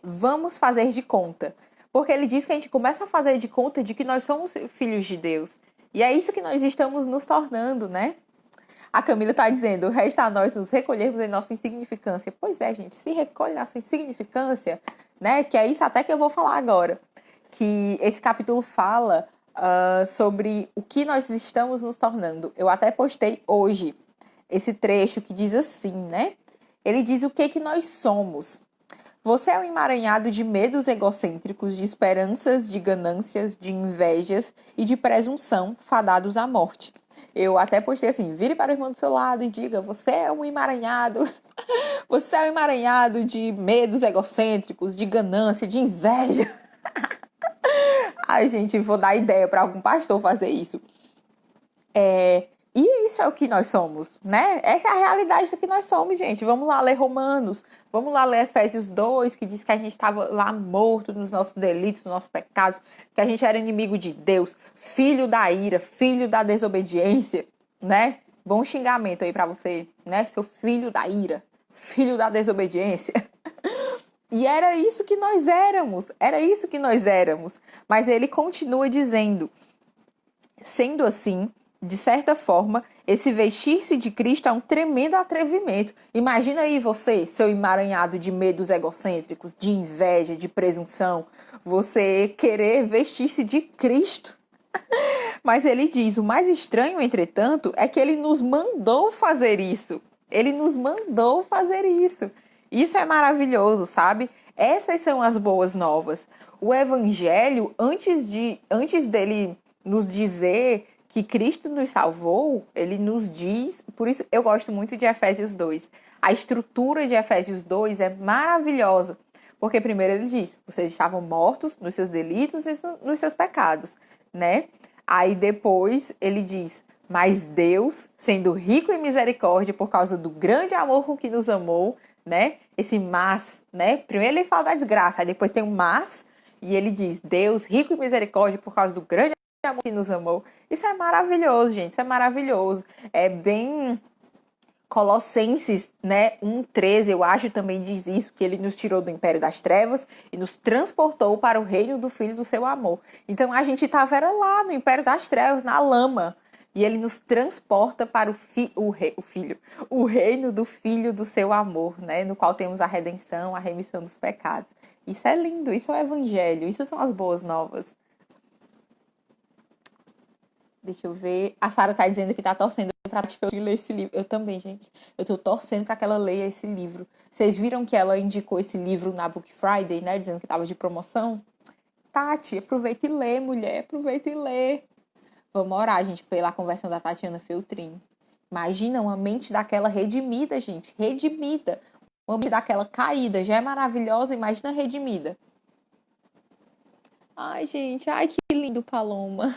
Vamos fazer de conta. Porque ele diz que a gente começa a fazer de conta de que nós somos filhos de Deus. E é isso que nós estamos nos tornando, né? A Camila está dizendo, resta a nós nos recolhermos em nossa insignificância. Pois é, gente, se recolhe na sua insignificância, né? Que é isso até que eu vou falar agora. Que esse capítulo fala sobre o que nós estamos nos tornando. Eu até postei hoje esse trecho que diz assim, né? Ele diz o que nós somos. Você é um emaranhado de medos egocêntricos, de esperanças, de ganâncias, de invejas e de presunção fadados à morte. Eu até postei assim, vire para o irmão do seu lado e diga, você é um emaranhado, você é um emaranhado de medos egocêntricos, de ganância, de inveja. Ai, gente, vou dar ideia para algum pastor fazer isso. E isso é o que nós somos, né? Essa é a realidade do que nós somos, gente. Vamos lá ler Romanos, vamos lá ler Efésios 2, que diz que a gente estava lá morto nos nossos delitos, nos nossos pecados, que a gente era inimigo de Deus, filho da ira, filho da desobediência, né? Bom xingamento aí pra você, né? Seu filho da ira, filho da desobediência. E era isso que nós éramos, Mas ele continua dizendo, sendo assim, de certa forma, esse vestir-se de Cristo é um tremendo atrevimento. Imagina aí você, seu emaranhado de medos egocêntricos, de inveja, de presunção, você querer vestir-se de Cristo. Mas ele diz, o mais estranho, entretanto, é que ele nos mandou fazer isso. Ele nos mandou fazer isso. Isso é maravilhoso, sabe? Essas são as boas novas. O evangelho, antes dele nos dizer que Cristo nos salvou, ele nos diz, por isso eu gosto muito de Efésios 2. A estrutura de Efésios 2 é maravilhosa, porque primeiro ele diz, vocês estavam mortos nos seus delitos e nos seus pecados, né? Aí depois ele diz, mas Deus, sendo rico em misericórdia por causa do grande amor com que nos amou, né? Esse mas, né? Primeiro ele fala da desgraça, aí depois tem um mas, e ele diz, Deus, rico em misericórdia por causa do grande amor que nos amou. Isso é maravilhoso, gente, isso é maravilhoso. É bem Colossenses, né, 1:13, eu acho, também diz isso, que ele nos tirou do império das trevas e nos transportou para o reino do Filho do seu amor. Então a gente estava lá no império das trevas, na lama, e ele nos transporta para o reino do Filho do seu amor, né, no qual temos a redenção, a remissão dos pecados. Isso é lindo, isso é o evangelho, isso são as boas novas. Deixa eu ver. A Sara tá dizendo que tá torcendo pra eu ler esse livro. Eu também, gente. Eu tô torcendo pra que ela leia esse livro. Vocês viram que ela indicou esse livro na Book Friday, né? Dizendo que tava de promoção? Tati, aproveita e lê, mulher, aproveita e lê. Vamos orar, gente, pela conversão da Tatiana Feltrin. Imagina uma mente daquela redimida, gente, redimida. Uma mente daquela caída, já é maravilhosa, imagina redimida. Ai, gente, ai, que lindo, Paloma.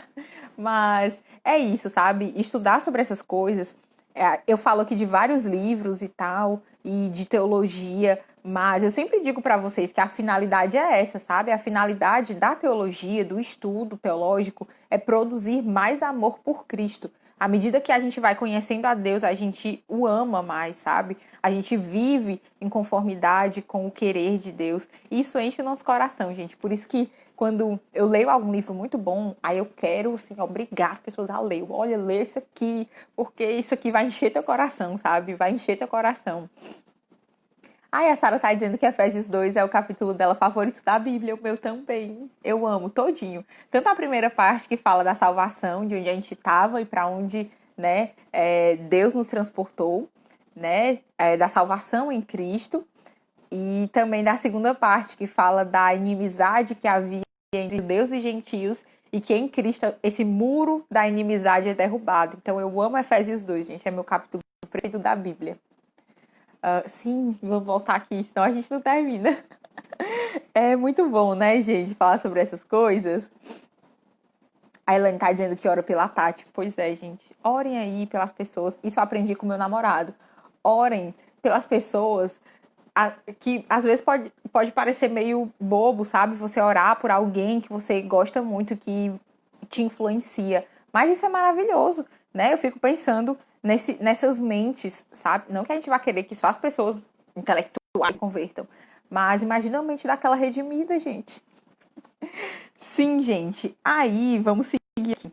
Mas é isso, sabe? Estudar sobre essas coisas. Eu falo aqui de vários livros e tal, e de teologia, mas eu sempre digo para vocês que a finalidade é essa, sabe? A finalidade da teologia, do estudo teológico, é produzir mais amor por Cristo. À medida que a gente vai conhecendo a Deus, a gente o ama mais, sabe? A gente vive em conformidade com o querer de Deus. Isso enche o nosso coração, gente. Por isso que quando eu leio algum livro muito bom, aí eu quero, assim, obrigar as pessoas a ler. Olha, lê isso aqui, porque isso aqui vai encher teu coração, sabe? Vai encher teu coração. Aí a Sara tá dizendo que Efésios 2 é o capítulo dela favorito da Bíblia, o meu também. Eu amo todinho. Tanto a primeira parte que fala da salvação, de onde a gente estava e para onde, né, Deus nos transportou, né, da salvação em Cristo. E também da segunda parte que fala da inimizade que havia entre Deus e gentios e que em Cristo esse muro da inimizade é derrubado. Então eu amo Efésios 2, gente. É meu capítulo preferido da Bíblia. Sim, vou voltar aqui, senão a gente não termina. É muito bom, né, gente, falar sobre essas coisas. A Elaine tá dizendo que ora pela Tati. Pois é, gente. Orem aí pelas pessoas. Isso eu aprendi com meu namorado. Orem pelas pessoas que às vezes pode parecer meio bobo, sabe? Você orar por alguém que você gosta muito, que te influencia. Mas isso é maravilhoso, né? Eu fico pensando nessas mentes, sabe? Não que a gente vá querer que só as pessoas intelectuais se convertam, mas imagina a mente daquela redimida, gente. Sim, gente. Aí, vamos seguir aqui.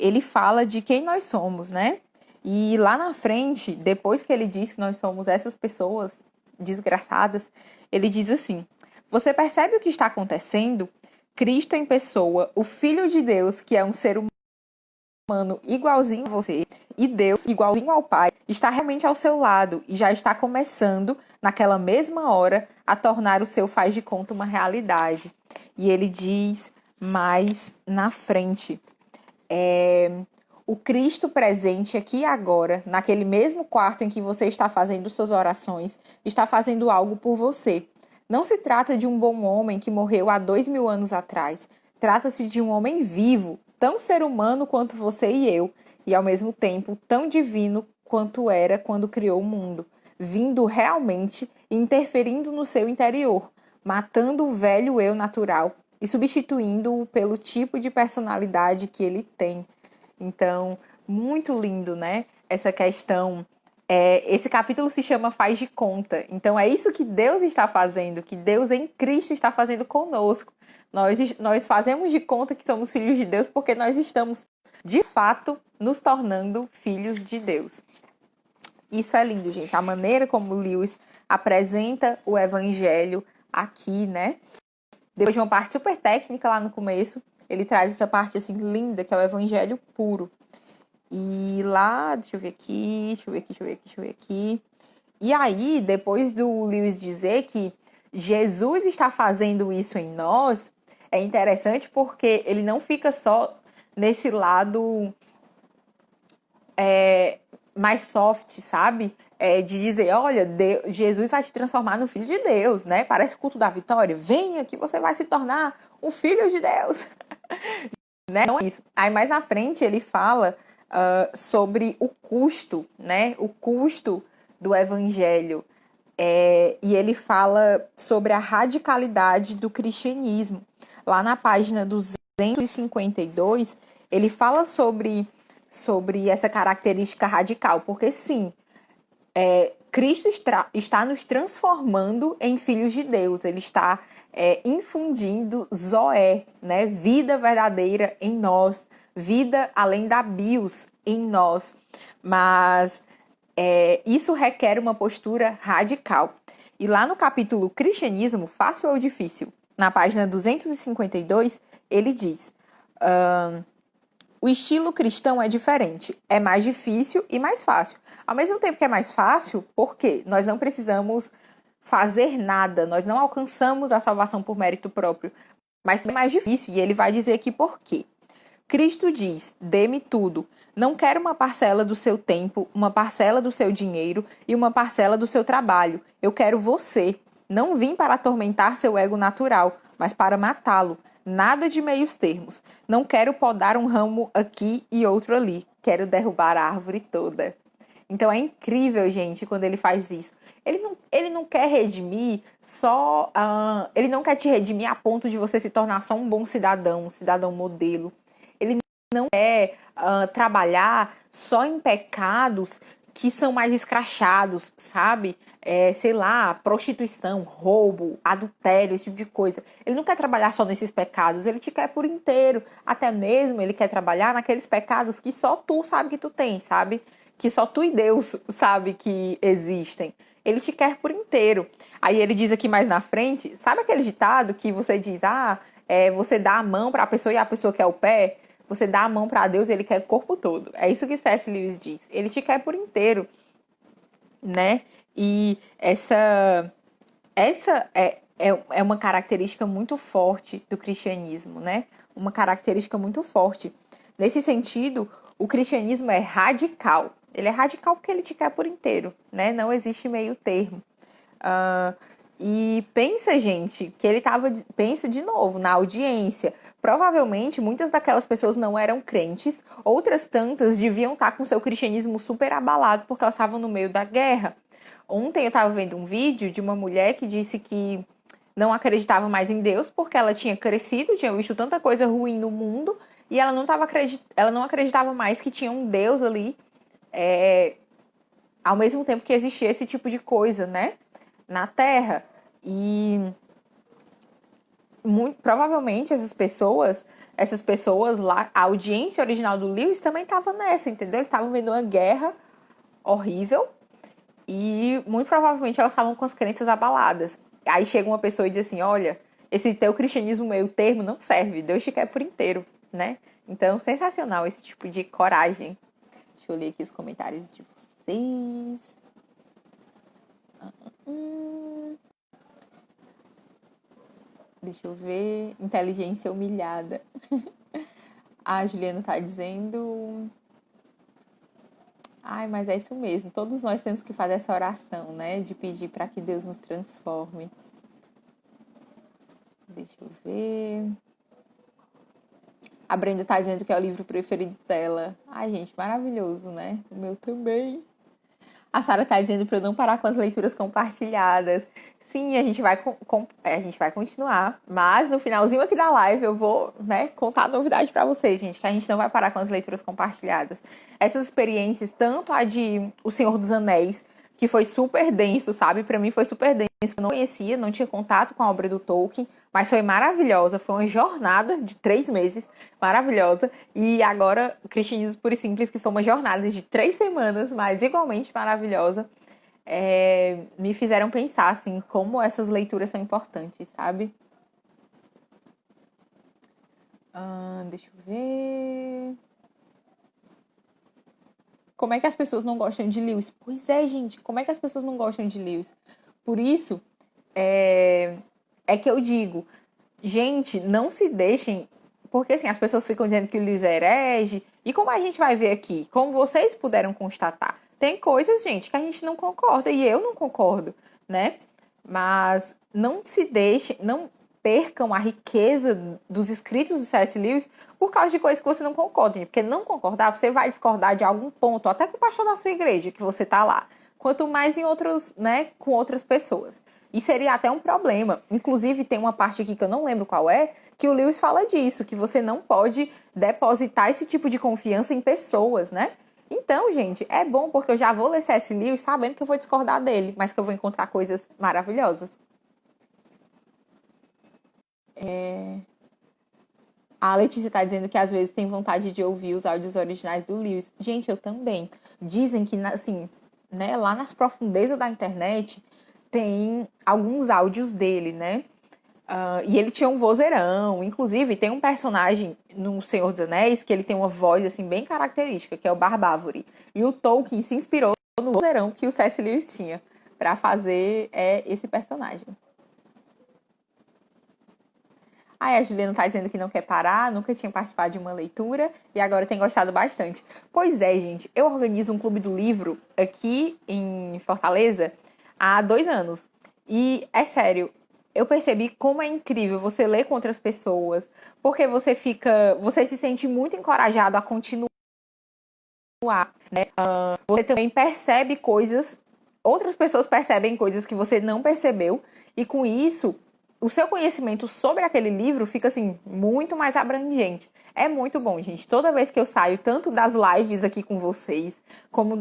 Ele fala de quem nós somos, né? E lá na frente, depois que ele diz que nós somos essas pessoas desgraçadas, ele diz assim: você percebe o que está acontecendo? Cristo em pessoa, o Filho de Deus, que é um ser humano igualzinho a você, e Deus, igualzinho ao Pai, está realmente ao seu lado e já está começando, naquela mesma hora, a tornar o seu faz de conta uma realidade. E ele diz mais na frente: o Cristo presente aqui e agora, naquele mesmo quarto em que você está fazendo suas orações, está fazendo algo por você. Não se trata de um bom homem que morreu há 2000 anos atrás. Trata-se de um homem vivo, tão ser humano quanto você e eu, e ao mesmo tempo tão divino quanto era quando criou o mundo, vindo realmente e interferindo no seu interior, matando o velho eu natural e substituindo-o pelo tipo de personalidade que ele tem. Então, muito lindo, né? Essa questão. Esse capítulo se chama Faz de Conta. Então, é isso que Deus está fazendo, que Deus em Cristo está fazendo conosco. Nós fazemos de conta que somos filhos de Deus porque nós estamos, de fato, nos tornando filhos de Deus. Isso é lindo, gente. A maneira como Lewis apresenta o evangelho aqui, né? Depois de uma parte super técnica lá no começo, ele traz essa parte assim linda, que é o evangelho puro. E lá, deixa eu ver aqui. E aí, depois do Lewis dizer que Jesus está fazendo isso em nós, é interessante porque ele não fica só nesse lado mais soft, sabe? De dizer, olha, Jesus vai te transformar no filho de Deus, né? Parece o culto da vitória. Venha que você vai se tornar um filho de Deus. Né? Não é isso. Aí mais na frente ele fala sobre o custo, né? O custo do evangelho. E ele fala sobre a radicalidade do cristianismo. Lá na página 252, ele fala sobre essa característica radical, porque sim, Cristo está nos transformando em filhos de Deus, ele está infundindo Zoé, né? Vida verdadeira em nós, vida além da bios em nós, mas isso requer uma postura radical. E lá no capítulo Cristianismo, Fácil ou Difícil, na página 252, ele diz: o estilo cristão é diferente, é mais difícil e mais fácil. Ao mesmo tempo que é mais fácil, por quê? Nós não precisamos fazer nada, nós não alcançamos a salvação por mérito próprio, mas é mais difícil, e ele vai dizer aqui por quê. Cristo diz: dê-me tudo. Não quero uma parcela do seu tempo, uma parcela do seu dinheiro e uma parcela do seu trabalho. Eu quero você. Não vim para atormentar seu ego natural, mas para matá-lo. Nada de meios termos. Não quero podar um ramo aqui e outro ali. Quero derrubar a árvore toda. Então é incrível, gente, quando ele faz isso. Ele não quer redimir só. Ele não quer te redimir a ponto de você se tornar só um bom cidadão, um cidadão modelo. Ele não quer trabalhar só em pecados que são mais escrachados, sabe? Sei lá, prostituição, roubo, adultério, esse tipo de coisa. Ele não quer trabalhar só nesses pecados, ele te quer por inteiro. Até mesmo ele quer trabalhar naqueles pecados que só tu sabe que tu tem, sabe? Que só tu e Deus sabe que existem. Ele te quer por inteiro. Aí ele diz aqui mais na frente, sabe aquele ditado que você diz, você dá a mão para a pessoa e a pessoa quer o pé? Você dá a mão para Deus e ele quer o corpo todo. É isso que C.S. Lewis diz. Ele te quer por inteiro, né? E essa é uma característica muito forte do cristianismo, né? Uma característica muito forte. Nesse sentido, o cristianismo é radical. Ele é radical porque ele te quer por inteiro, né? Não existe meio termo. E pensa, gente, que ele pensa de novo na audiência. Provavelmente, muitas daquelas pessoas não eram crentes, outras tantas deviam estar com seu cristianismo super abalado porque elas estavam no meio da guerra. Ontem eu estava vendo um vídeo de uma mulher que disse que não acreditava mais em Deus porque ela tinha crescido, tinha visto tanta coisa ruim no mundo e ela não acreditava mais que tinha um Deus ali, ao mesmo tempo que existia esse tipo de coisa, né, na Terra. E provavelmente essas pessoas lá, a audiência original do Lewis também estava nessa, entendeu? Eles estavam vendo uma guerra horrível e muito provavelmente elas estavam com as crenças abaladas. Aí chega uma pessoa e diz assim, olha, esse teu cristianismo meio termo não serve, Deus te quer por inteiro, né? Então, sensacional esse tipo de coragem. Deixa eu ler aqui os comentários de vocês. Deixa eu ver. Inteligência humilhada. A Juliana tá dizendo... Ai, mas é isso mesmo. Todos nós temos que fazer essa oração, né? De pedir para que Deus nos transforme. Deixa eu ver. A Brenda tá dizendo que é o livro preferido dela. Ai, gente, maravilhoso, né? O meu também. A Sara tá dizendo para eu não parar com as leituras compartilhadas. Sim, a gente vai continuar. Mas no finalzinho aqui da live eu vou, né, contar a novidade para vocês, gente. Que a gente não vai parar com as leituras compartilhadas. Essas experiências, tanto a de O Senhor dos Anéis, que foi super denso, sabe? Para mim foi super denso. Eu não conhecia, não tinha contato com a obra do Tolkien. Mas foi maravilhosa. Foi uma jornada de 3 meses. Maravilhosa. E agora, o Cristianismo Puro e Simples, que foi uma jornada de 3 semanas, mas igualmente maravilhosa. Me fizeram pensar, assim, como essas leituras são importantes, sabe? Deixa eu ver... Como é que as pessoas não gostam de Lewis? Pois é, gente, como é que as pessoas não gostam de Lewis? Por isso, é que eu digo, gente, não se deixem... Porque, assim, as pessoas ficam dizendo que o Lewis é herege. E como a gente vai ver aqui, como vocês puderam constatar, tem coisas, gente, que a gente não concorda. E eu não concordo, né? Mas não se deixem... Não percam a riqueza dos escritos do C.S. Lewis por causa de coisas que você não concorda. Porque não concordar, você vai discordar de algum ponto, até com o pastor da sua igreja, que você tá lá. Quanto mais em outros, né, com outras pessoas. E seria até um problema. Inclusive, tem uma parte aqui que eu não lembro qual é, que o Lewis fala disso, que você não pode depositar esse tipo de confiança em pessoas, né? Então, gente, é bom porque eu já vou ler C.S. Lewis sabendo que eu vou discordar dele, mas que eu vou encontrar coisas maravilhosas. A Letícia tá dizendo que às vezes tem vontade de ouvir os áudios originais do Lewis. Gente, eu também. Dizem que, assim, né, lá nas profundezas da internet tem alguns áudios dele, né? E ele tinha um vozeirão. Inclusive, tem um personagem no Senhor dos Anéis que ele tem uma voz, assim, bem característica, que é o Barbávoro. E o Tolkien se inspirou no vozeirão que o C.S. Lewis tinha. para fazer esse personagem. Aí a Juliana tá dizendo que não quer parar, nunca tinha participado de uma leitura e agora tem gostado bastante. Pois é, gente, eu organizo um clube do livro aqui em Fortaleza há 2 anos. E é sério, eu percebi como é incrível você ler com outras pessoas, porque você se sente muito encorajado a continuar, né? Você também percebe coisas, outras pessoas percebem coisas que você não percebeu, e com isso o seu conhecimento sobre aquele livro fica, assim, muito mais abrangente. É muito bom, gente. Toda vez que eu saio, tanto das lives aqui com vocês, como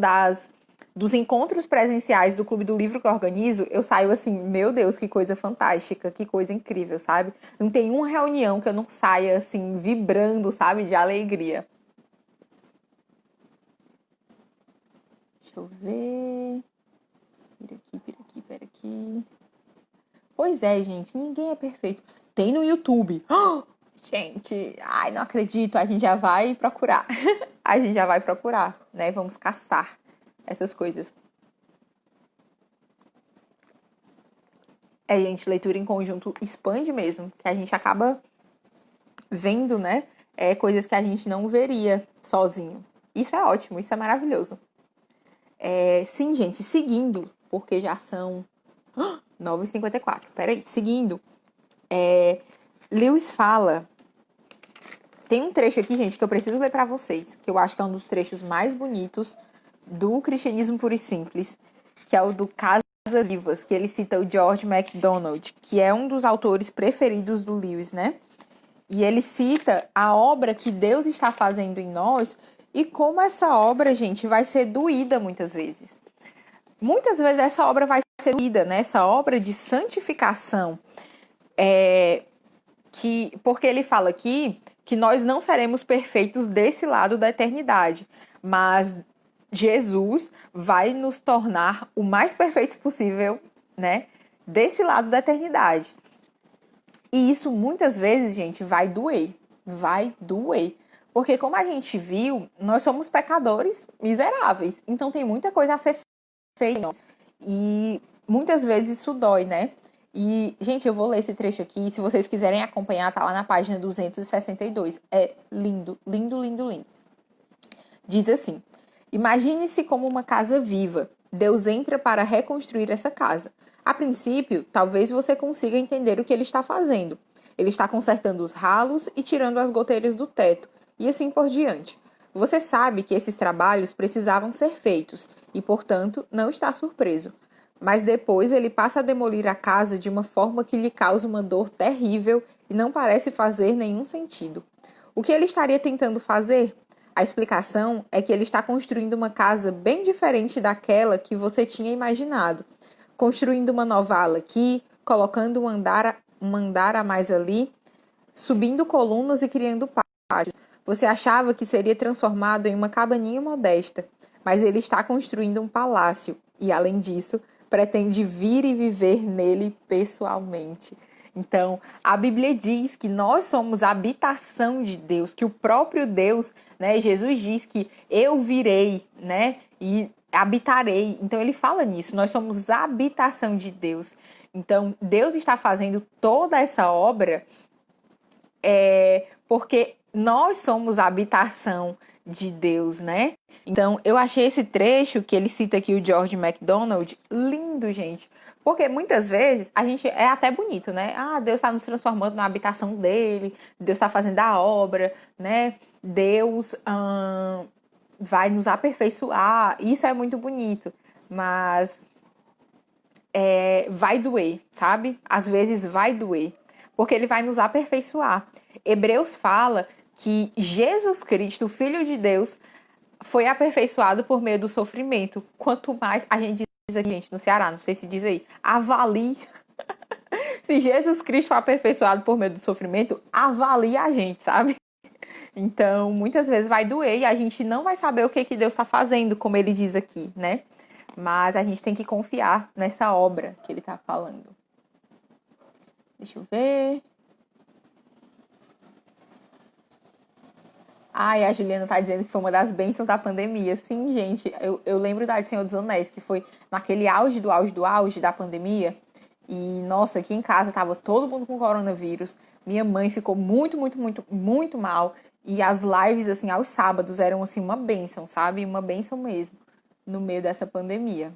dos encontros presenciais do Clube do Livro que eu organizo, eu saio assim, meu Deus, que coisa fantástica, que coisa incrível, sabe? Não tem uma reunião que eu não saia, assim, vibrando, sabe, de alegria. Deixa eu ver. Pera aqui. Pois é, gente, ninguém é perfeito. Tem no YouTube. Gente, ai, não acredito. A gente já vai procurar. A gente já vai procurar, né? Vamos caçar essas coisas. Gente, leitura em conjunto expande mesmo, que a gente acaba vendo, né? Coisas que a gente não veria sozinho. Isso é ótimo, isso é maravilhoso. Sim, gente, seguindo, porque já são 9h54. Peraí, seguindo. Lewis fala. Tem um trecho aqui, gente, que eu preciso ler pra vocês, que eu acho que é um dos trechos mais bonitos do Cristianismo Puro e Simples, que é o do Casas Vivas, que ele cita o George MacDonald, que é um dos autores preferidos do Lewis, né? E ele cita a obra que Deus está fazendo em nós e como essa obra, gente, vai ser doída muitas vezes. Muitas vezes essa obra vai ser doída, né? Essa obra de santificação, porque ele fala aqui que nós não seremos perfeitos desse lado da eternidade, mas Jesus vai nos tornar o mais perfeito possível, né? Desse lado da eternidade. E isso muitas vezes, gente, vai doer. Vai doer. Porque como a gente viu, nós somos pecadores miseráveis. Então tem muita coisa a ser feita em nós. E muitas vezes isso dói, né? E, gente, eu vou ler esse trecho aqui. Se vocês quiserem acompanhar, tá lá na página 262. É lindo, lindo, lindo, lindo. Diz assim: imagine-se como uma casa viva. Deus entra para reconstruir essa casa. A princípio, talvez você consiga entender o que ele está fazendo. Ele está consertando os ralos e tirando as goteiras do teto, e assim por diante. Você sabe que esses trabalhos precisavam ser feitos e, portanto, não está surpreso. Mas depois ele passa a demolir a casa de uma forma que lhe causa uma dor terrível e não parece fazer nenhum sentido. O que ele estaria tentando fazer? A explicação é que ele está construindo uma casa bem diferente daquela que você tinha imaginado. Construindo uma nova ala aqui, colocando um andar a mais ali, subindo colunas e criando pátios. Você achava que seria transformado em uma cabaninha modesta, mas ele está construindo um palácio e, além disso, pretende vir e viver nele pessoalmente. Então, a Bíblia diz que nós somos a habitação de Deus, que o próprio Deus, né, Jesus diz que eu virei, né, e habitarei. Então, ele fala nisso, nós somos a habitação de Deus. Então, Deus está fazendo toda essa obra porque nós somos a habitação de Deus, né? Então, eu achei esse trecho que ele cita aqui, o George MacDonald, lindo, gente. Porque muitas vezes a gente é até bonito, né? Ah, Deus está nos transformando na habitação dele, Deus está fazendo a obra, né? Deus vai nos aperfeiçoar. Isso é muito bonito, mas vai doer, sabe? Às vezes vai doer, porque ele vai nos aperfeiçoar. Hebreus fala que Jesus Cristo, o Filho de Deus, foi aperfeiçoado por meio do sofrimento. Quanto mais a gente diz aqui, gente, no Ceará, não sei se diz aí, avalie. Se Jesus Cristo foi aperfeiçoado por meio do sofrimento, avalie a gente, sabe? Então, muitas vezes vai doer e a gente não vai saber o que Deus está fazendo, como ele diz aqui, né? Mas a gente tem que confiar nessa obra que ele está falando. Deixa eu ver. Ai, a Juliana tá dizendo que foi uma das bênçãos da pandemia. Sim, gente, eu lembro da de Senhor dos Anéis, que foi naquele auge do auge do auge da pandemia. E, nossa, aqui em casa tava todo mundo com coronavírus. Minha mãe ficou muito, muito, muito, muito mal. E as lives, assim, aos sábados eram, assim, uma bênção, sabe? Uma bênção mesmo, no meio dessa pandemia.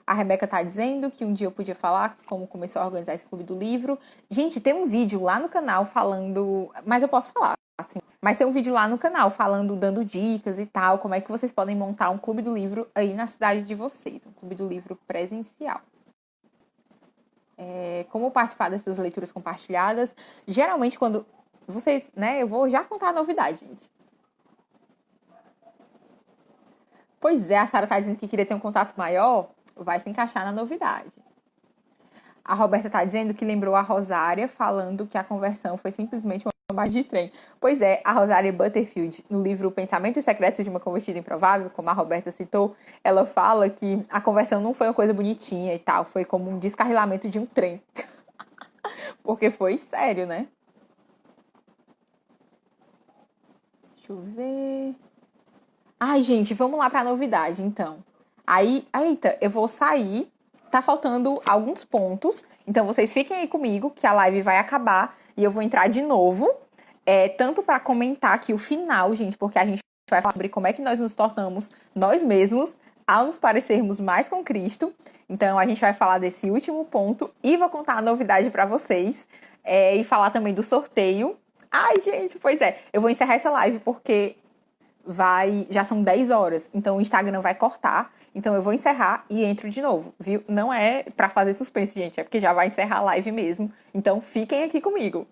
A Rebeca tá dizendo que um dia eu podia falar como começou a organizar esse clube do livro. Gente, tem um vídeo lá no canal falando. Mas eu posso falar, assim. Mas tem um vídeo lá no canal falando, dando dicas e tal, como é que vocês podem montar um clube do livro aí na cidade de vocês. Um clube do livro presencial. Como participar dessas leituras compartilhadas. Geralmente, quando vocês, né? Eu vou já contar a novidade, gente. Pois é, a Sara tá dizendo que queria ter um contato maior. Vai se encaixar na novidade. A Roberta tá dizendo que lembrou a Rosária falando que a conversão foi simplesmente uma base de trem. Pois é, a Rosária Butterfield, no livro Pensamentos Secretos de uma Convertida Improvável, como a Roberta citou, ela fala que a conversão não foi uma coisa bonitinha e tal, foi como um descarrilamento de um trem. Porque foi sério, né? Deixa eu ver. Ai, gente, vamos lá pra novidade, então. Aí, eita, eu vou sair. Tá faltando alguns pontos. Então, vocês fiquem aí comigo, que a live vai acabar. E eu vou entrar de novo. Tanto pra comentar aqui o final, gente, porque a gente vai falar sobre como é que nós nos tornamos nós mesmos ao nos parecermos mais com Cristo. Então, a gente vai falar desse último ponto. E vou contar a novidade pra vocês. E falar também do sorteio. Ai, gente, pois é. Eu vou encerrar essa live porque já são 10 horas, então o Instagram vai cortar, então eu vou encerrar e entro de novo, viu? Não é pra fazer suspense, gente, é porque já vai encerrar a live mesmo, então fiquem aqui comigo.